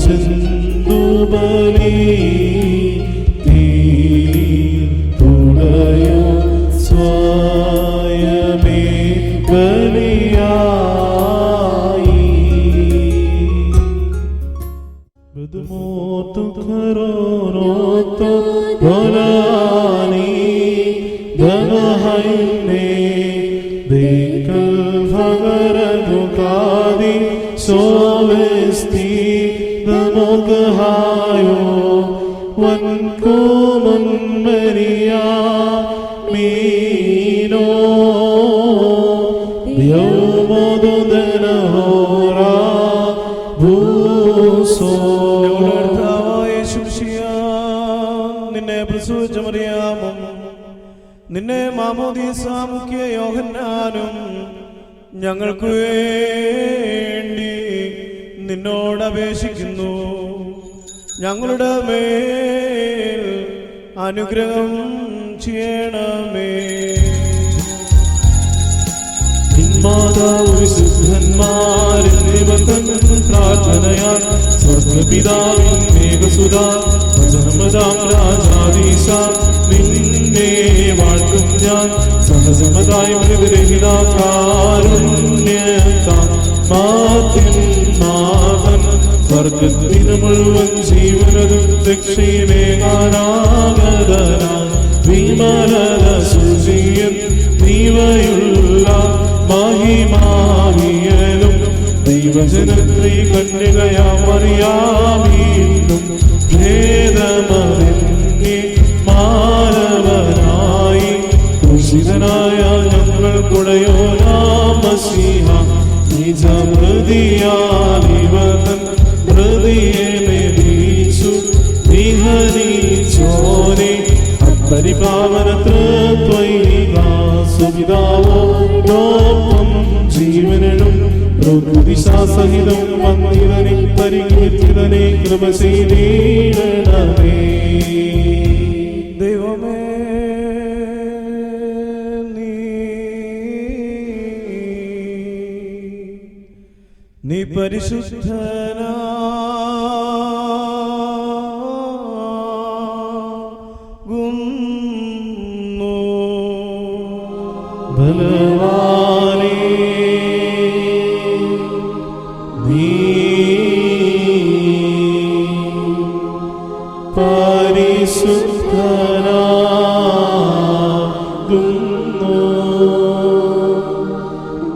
ചെന്തുബലി തുളയോ സ്വയമേ ബലിയായി ബദുമോത്തു ഖരോനോത്തു ബലാനി ധനഹൈനെ ദേക്കൽ ഭഗരദുകാദി സോവസ്തി ദമോഗഹായോ വൻകുമൻ മരിയാ മീനോ ദ്യോമോദനഹോരാ ഭൂസോ നിന്നെ പ്രസവിച്ച മറിയാമും നിന്നെ മാമോദീസ മുഖ്യ യോഹന്നാനും ഞങ്ങൾക്ക് വേണ്ടി നിന്നോട് അപേക്ഷിക്കുന്നു. ഞങ്ങളുടെ മേൽ അനുഗ്രഹം ചെയ്യണമേ. വിശുദ്ധന്മാരെന്നിവൻ പ്രാർത്ഥനയാൽ സ്വർഗപിതാവിൻ മേഘസുധാ ജന്മദാം രാജാധീശ നിന്നെ വാഴ്ത്തും ഞാൻ. സഹജമതായ കാരുണ്യൻ വർഗത്തിന് മുഴുവൻ ജീവനതും ദക്ഷിണേ കാണാകരനാം വിമലത സുജിയൻ നീവയുള്ള മഹിമാവിയലും ദൈവജനത്രീ കന്യകയാമറിയാമീണ്ടും ഭേദമറിഞ്ഞ് മാനവനായി ക്രൂശിതനായ ഞങ്ങൾക്കുടയോനാമസിഹ നിജമൃതിയാലിവതൻ ഹൃദയെ മേരീച്ചു നിഹരിച്ചോനെ പരിപാവന സുപിതാവോടൊപ്പം ജീവനും പ്രകൃതിശാസഹിതം വന്നിതനെ പരികീർത്തിതനെ കൃപ ചെയ്തിടണമേ. ദൈവമേ നീ പരിശുദ്ധനാ ബലവാനേ നീ പരിശുദ്ധനാകുന്നു.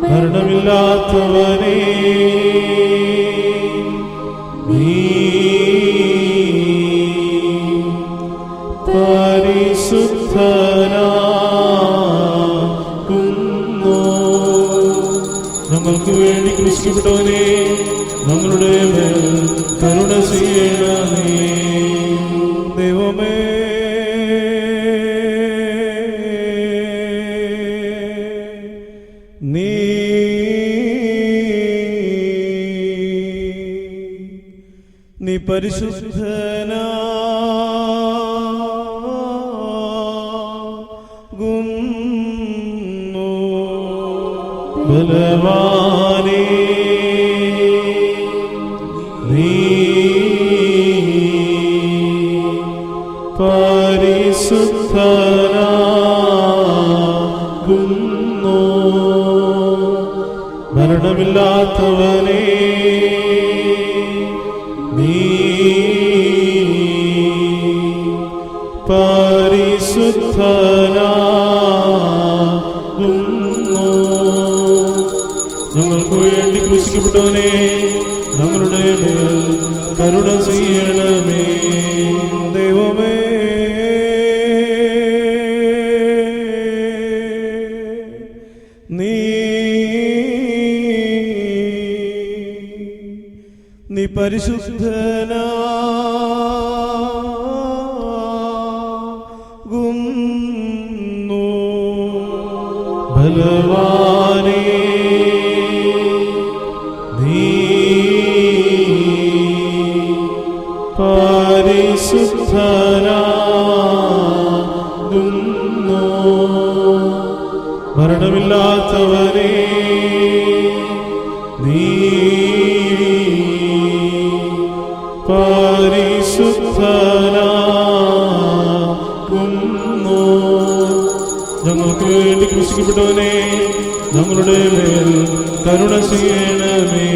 മരണമില്ലാത്തവനേ നീ പരിശുദ്ധനാ ഞങ്ങൾക്ക് വേണ്ടി ക്രൂശിക്കപ്പെട്ടവനേ ഞങ്ങളുടെ മേൽ കരുണ ചെയ്യണമേ. ദൈവമേ നീ പരിശുദ്ധനാ ബലവാനേ നീ പരിശുദ്ധനാകുന്നു. മരണമില്ലാത്തവനേ നീ പരിശുദ്ധനാകുന്നു. ഞങ്ങൾക്ക് വേണ്ടി ക്രൂശിക്കപ്പെട്ടവനെ ഞങ്ങളുടെ മേൽ കരുണ ചെയ്യണമേ. ദൈവമേ നീ പരിശുദ്ധനാ ബലവാനേ നീ പരിശുദ്ധനാകുന്നു. മരണമില്ലാത്തവനേ നീ പരിശുദ്ധനാകുന്നു. ഞങ്ങൾക്ക് വേണ്ടി ക്രൂശിക്കപ്പെട്ടവനെ, ഞങ്ങളുടെ മേൽ കരുണ ചെയ്യണമേ.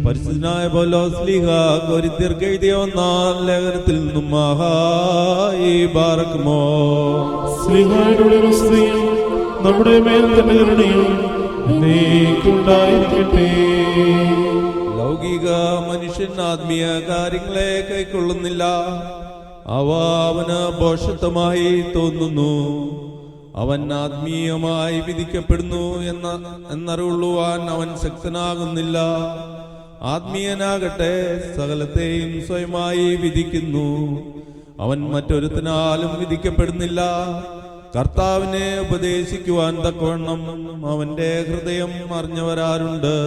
പരിശുദ്ധനായ പൗലോസ്ലീഹ കൊരിന്ത്യർക്ക് എഴുതിയ ഒന്നാം ലേഖനത്തിൽ നിന്നും മഹായി ബാറക്കുമോ. സ്ലീഹായുടെ വസ്തുതയും നമ്മുടെ മേൽ തന്നെ കരുണയും എന്നേക്കുണ്ടായിരിക്കട്ടെ. ലൗകിക മനുഷ്യൻ ആത്മീയ കാര്യങ്ങളെ കൈക്കൊള്ളുന്നില്ല. അവ അവന് ഭോഷത്വമായി തോന്നുന്നു. അവൻ ആത്മീയമായി വിധിക്കപ്പെടുന്നു എന്നറിവുള്ളുവാൻ അവൻ ശക്തനാകുന്നില്ല. ആത്മീയനാകട്ടെ സകലത്തെയും സ്വയമായി വിധിക്കുന്നു. അവൻ മറ്റൊരുത്തനാലും വിധിക്കപ്പെടുന്നില്ല. കർത്താവിനെ ഉപദേശിക്കുവാൻ തക്കവണ്ണം അവന്റെ ഹൃദയം അറിഞ്ഞവരാരുണ്ട്?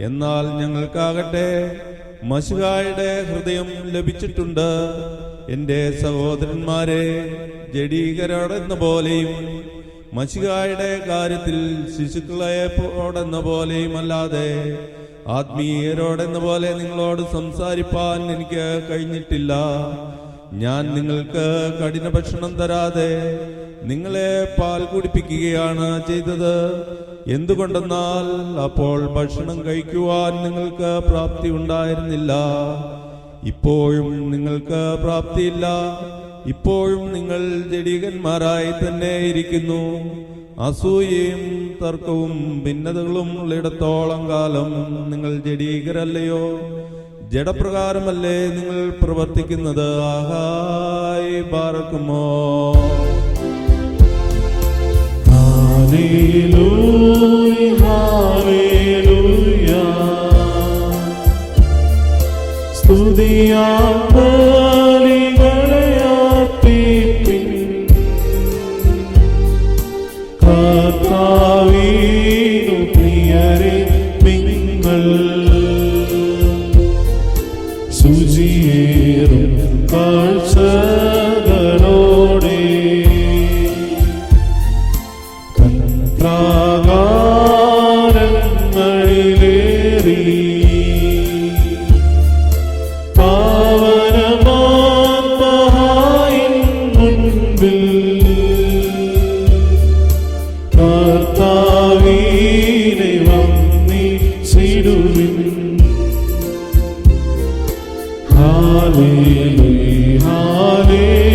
എന്നാൽ ഞങ്ങൾക്കാകട്ടെ മശിഹായുടെ ഹൃദയം ലഭിച്ചിട്ടുണ്ട്. എന്റെ സഹോദരന്മാരെ, ജഡീകരോടെന്ന പോലെയും മശിഹായുടെ കാര്യത്തിൽ ശിശുക്കളെപ്പോടെന്ന പോലെയും അല്ലാതെ ആത്മീയരോടെന്ന പോലെ നിങ്ങളോട് സംസാരിപ്പാൻ എനിക്ക് കഴിഞ്ഞിട്ടില്ല. ഞാൻ നിങ്ങൾക്ക് കഠിന ഭക്ഷണം തരാതെ നിങ്ങളെ പാൽ കുടിപ്പിക്കുകയാണ് ചെയ്തത്. എന്തുകൊണ്ടെന്നാൽ അപ്പോൾ ഭക്ഷണം കഴിക്കുവാൻ നിങ്ങൾക്ക് പ്രാപ്തി ഉണ്ടായിരുന്നില്ല. ഇപ്പോഴും നിങ്ങൾക്ക് പ്രാപ്തിയില്ല. ഇപ്പോഴും നിങ്ങൾ ജഡീകന്മാരായി തന്നെ ഇരിക്കുന്നു. അസൂയയും തർക്കവും ഭിന്നതകളും ഉള്ളിടത്തോളം കാലം നിങ്ങൾ ജഡീകരല്ലയോ? ജഡപ്രകാരമല്ലേ നിങ്ങൾ പ്രവർത്തിക്കുന്നത്? ആഹായി ബാറക്കുമോ. Hallelujah, hallelujah. സ്തുതിയാം ബലികളെ അർപ്പിപ്പിൻ. കർത്താവിനു പ്രിയരെ നിങ്ങൾ ശുചിയേറും കാഴ്ചകളോടെ പ്രാകാരങ്ങളിലേറി പാവനമാം മഹായിൻ മുൻപിൽ കർത്താവിനെ വന്ദിച്ചിടുവിൻ. Hallelujah, hallelujah.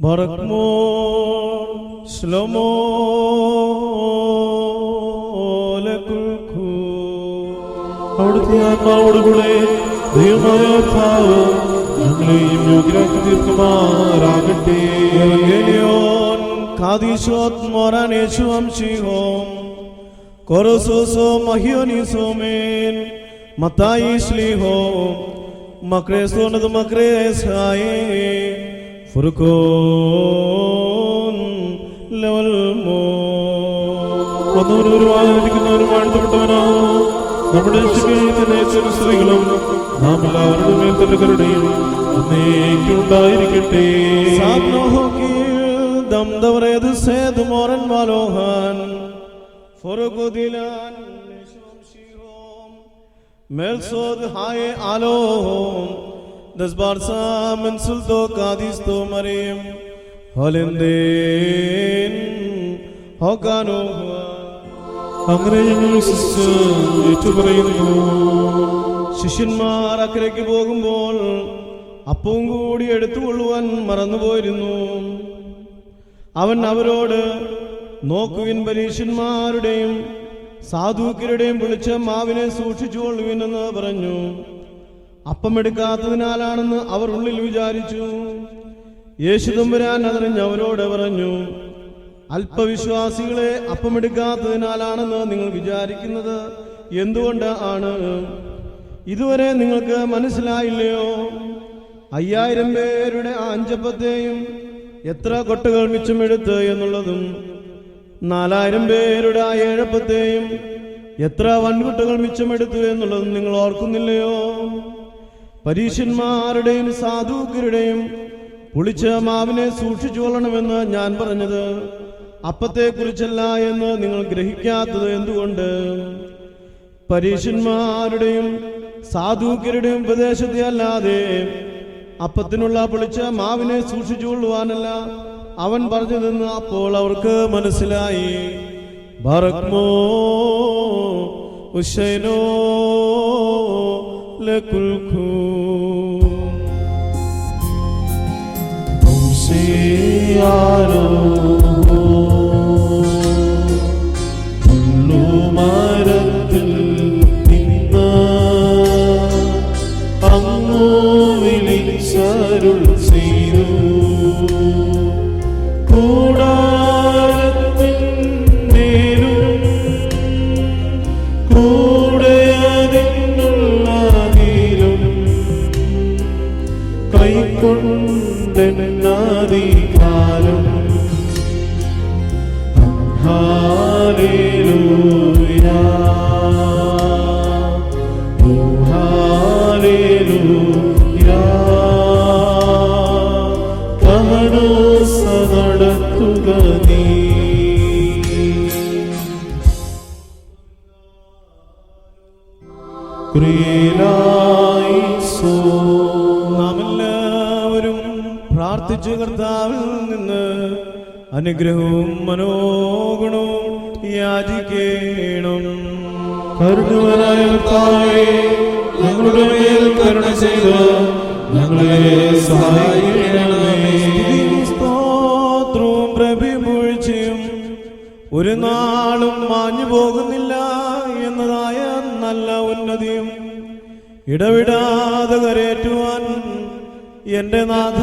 ബറക്മോർ ശ്ലോമോ ലകുൽഖു. അവിടുത്തെ ആത്മാവോടുകൂടെ ദൈവമായ കർത്താവ് ഞങ്ങളെയും യോഗ്യരാക്കി തീർക്കുമാറാകട്ടെ. Evangelion kadishot moranechu amshihom korososo mahionisomen matai slihom makresonad makresaye furkon level mo. വന്നവരും വാഴ്ത്തപ്പെട്ടവനാകുന്നു. നമ്മുടെ സ്ത്രീകളും നാം എല്ലാവരുടെ മേൽ തന്റെ കരുണയും ഉണ്ടായിരിക്കട്ടെ. Melsod haye alom das barsa mensulto kadisto marim holenden hogano അങ്ങനെ ഞങ്ങൾ ഏറ്റുപറയുന്നു. ശിഷ്യന്മാർ അക്കരയ്ക്ക് പോകുമ്പോൾ അപ്പവും കൂടി എടുത്തുകൊള്ളുവാൻ മറന്നുപോയിരുന്നു. അവൻ അവരോട്, നോക്കുവിൻ, പരീശന്മാരുടെയും സാധുക്യരുടെയും പുളിച്ച മാവിനെ സൂക്ഷിച്ചുകൊള്ളുവിനെന്ന് പറഞ്ഞു. അപ്പമെടുക്കാത്തതിനാലാണെന്ന് അവർ ഉള്ളിൽ വിചാരിച്ചു. യേശു തമ്പുരാൻ അതറിഞ്ഞ് അവരോട് പറഞ്ഞു, അല്പവിശ്വാസികളെ, അപ്പമെടുക്കാത്തതിനാലാണെന്ന് നിങ്ങൾ വിചാരിക്കുന്നത് എന്തുകൊണ്ട് ആണ്? ഇതുവരെ നിങ്ങൾക്ക് മനസ്സിലായില്ലയോ? 5000 പേരുടെ 5 അപ്പത്തെയും എത്ര കൊട്ടകൾ മിച്ചമെടുത്ത് എന്നുള്ളതും 4000 പേരുടെ 7 അപ്പത്തെയും എത്ര വൻകുട്ടകൾ മിച്ചമെടുത്തു എന്നുള്ളതും നിങ്ങൾ ഓർക്കുന്നില്ലയോ? പരീശന്മാരുടെയും സാധുക്യരുടെയും പുളിച്ച മാവിനെ സൂക്ഷിച്ചു കൊള്ളണമെന്ന് ഞാൻ പറഞ്ഞത് അപ്പത്തെക്കുറിച്ചല്ല എന്ന് നിങ്ങൾ ഗ്രഹിക്കാത്തത് എന്തുകൊണ്ട്? പരീശന്മാരുടെയും സാധുക്യരുടെയും ഉപദേശത്തെ അല്ലാതെ അപ്പത്തിനുള്ള പുളിച്ച മാവിനെ സൂക്ഷിച്ചു കൊള്ളുവാനല്ല അവൻ പറഞ്ഞതെന്ന് അപ്പോൾ അവർക്ക് മനസ്സിലായി. ബറക്മോ ഉശൈനോ ലകുൽഖു മരത്തിൽ നിന്ന് അങ്ങോ വിളിച്ചരുൾ ചെയ്തു. കൂടാരത്തിൻ മേലും കൂടെയതിനുള്ളതിലും കൈക്കൊണ്ടെന്നാദികാലം. Hallelujah, hallelujah. കഹനോസ നടത്തുക നീ. ക്രിയലായിസോ. നാം എല്ലാവരും പ്രാർത്ഥിച്ചു കർത്താവിൽ നിന്ന് അനുഗ്രഹവും മനോഗുണവും യാചിക്കേണം. കരുണവനായ കർത്താവേ, ഞങ്ങളുടെ മേൽ കരുണ ചെയ്ത് ഞങ്ങളെ സഹായിക്കണമേ. സ്തോത്രവും പ്രഭിപുഴ്ചയും ഒരു നാളും മാഞ്ഞു പോകുന്നില്ല എന്നതായ നല്ല ഉന്നതിയും ഇടവിടാതെ കരയേറ്റുവാൻ എന്റെ നാഥ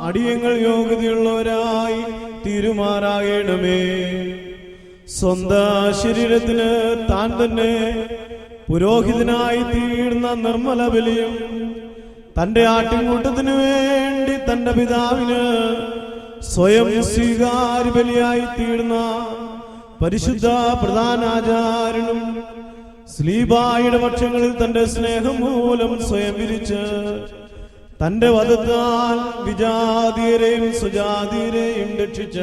അടിയങ്ങൾ യോഗ്യതയുള്ളവരായി തീരുമാറാകണമേ. സ്വന്തം ശരീരത്തിന് താൻ തന്നെ പുരോഹിതനായി തീർന്ന നിർമ്മല ബലിയും തന്റെ ആട്ടിൻകൂട്ടത്തിനു വേണ്ടി തന്റെ പിതാവിന് സ്വയം സ്വീകാര്യ ബലിയായി തീർന്ന പരിശുദ്ധ പ്രധാനാചാര്യനും സ്ലീബായുടെ പക്ഷങ്ങളിൽ തന്റെ സ്നേഹം മൂലം സ്വയം വിരിച്ച് തന്റെ വധത്താൽ വിജാതീയരെയും സുജാതീയരെയും രക്ഷിച്ച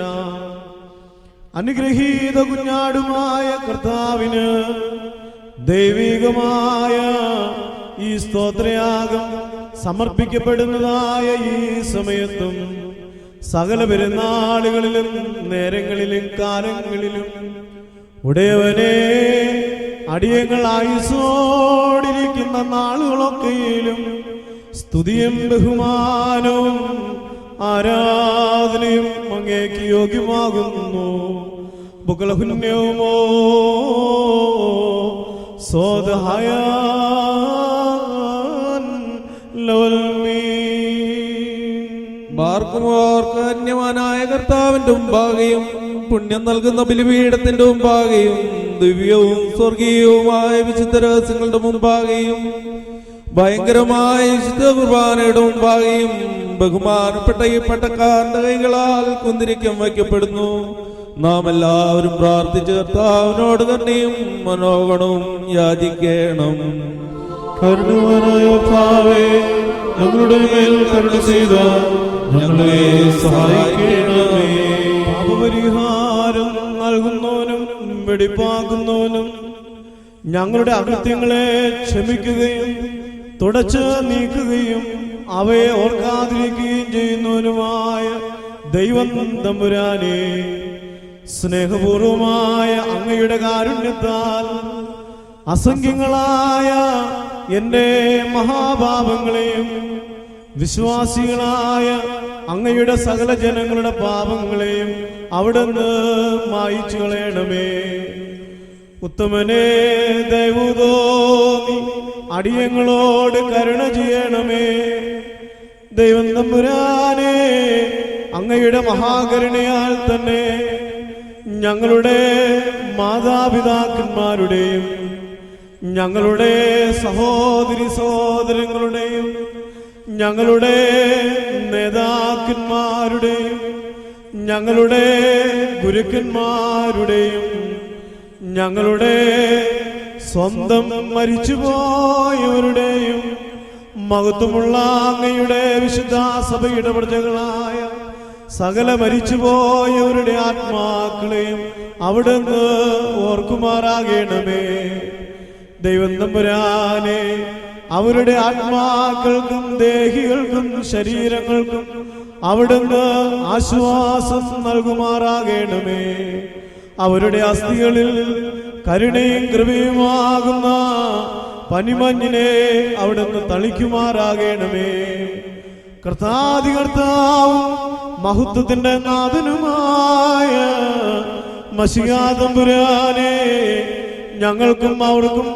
അനുഗ്രഹീത കുഞ്ഞാടുമായ കർത്താവിന് ദൈവികമായ ഈ സ്തോത്രയാഗം സമർപ്പിക്കപ്പെടുന്നതായ ഈ സമയത്തും സകല പെരുന്നാളുകളിലും നേരങ്ങളിലും കാലങ്ങളിലും ഉടയവനെ, അടിയങ്ങൾ ആയുസ്സോടിരിക്കുന്ന നാളുകളൊക്കെയിലും സ്തുതിയും ബഹുമാനവും ആരാധനയും അങ്ങേക്ക് യോഗ്യമാകുന്നു. ബുക്കളഹുന്യമോ സോദഹായൻ ബാർക്കുമോർക്ക് അന്യമാനായ കർത്താവിന്റെ മുമ്പാകെയും പുണ്യം നൽകുന്ന ബലിപീഠത്തിന്റെ മുമ്പാകെയും ദിവ്യവും സ്വർഗീയവുമായ വിശുദ്ധ രഹസ്യങ്ങളുടെ മുമ്പാകെയും ഭയങ്കരമായ വിശുദ്ധ കുർബാനയുടെ മുമ്പാകെയും ബഹുമാനപ്പെട്ട ഈ പട്ടക്കാരന്റെ കൈകളാൽ കുന്തിരിക്കം വയ്ക്കപ്പെടുന്നു. നാം എല്ലാവരും പ്രാർത്ഥിച്ച് കർത്താവിനോട് തന്നെയും മനോഗണവും യാചിക്കണം. കരുണവാനായ കർത്താവേ, ഞങ്ങളുടെ മേൽ കരുണ ചെയ്ത ഞങ്ങളെ സഹായിക്കണമേ. പാപപരിഹാരം നൽകുന്നവനും വെടിപ്പാക്കുന്നവനും ഞങ്ങളുടെ അകൃത്യങ്ങളെ ക്ഷമിക്കുകയും തുടച്ച് നീക്കുകയും അവയെ ഓർക്കാതിരിക്കുകയും ചെയ്യുന്നവനുമായ ദൈവം തമ്പുരാനെ, സ്നേഹപൂർവമായ അങ്ങയുടെ കാരുണ്യത്താൽ അസംഖ്യങ്ങളായ എൻ്റെ മഹാപാപങ്ങളെയും വിശ്വാസികളായ അങ്ങയുടെ സകല ജനങ്ങളുടെ പാപങ്ങളെയും അവിടുന്ന് മായിച്ചു കളയണമേ. ഉത്തമനെ, ദയവു തോന്നി അടിയങ്ങളോട് കരുണ ചെയ്യണമേ. ദൈവം തമ്പുരാനെ, അങ്ങയുടെ മഹാകരുണയാൽ തന്നെ ഞങ്ങളുടെ മാതാപിതാക്കന്മാരുടെയും ഞങ്ങളുടെ സഹോദരി സഹോദരങ്ങളുടെയും ഞങ്ങളുടെ നേതാക്കന്മാരുടെയും ഞങ്ങളുടെ ഗുരുക്കന്മാരുടെയും ഞങ്ങളുടെ സ്വന്തം മരിച്ചുപോയവരുടെയും മഹത്വമുള്ള അങ്ങയുടെ വിശുദ്ധ സഭയുടെ പ്രജകളായ സകല മരിച്ചുപോയവരുടെ ആത്മാക്കളെയും അവിടുന്ന് ഓർക്കുമാറാകണമേ. ദൈവം തമ്പുരാനെ, അവരുടെ ആത്മാക്കൾക്കും ദേഹികൾക്കും ശരീരങ്ങൾക്കും അവിടുന്ന് ആശ്വാസം നൽകുമാറാകണമേ. അവരുടെ അസ്ഥികളിൽ കരുണയും കൃപയുമാകുന്ന പനിമഞ്ഞിനെ അവിടുന്ന് തളിക്കുമാറാകണമേ. കർത്താവും മഹത്വത്തിന്റെ നാഥനുമായ മശിഹാ തമ്പുരാനെ, ഞങ്ങൾക്കും അവർക്കും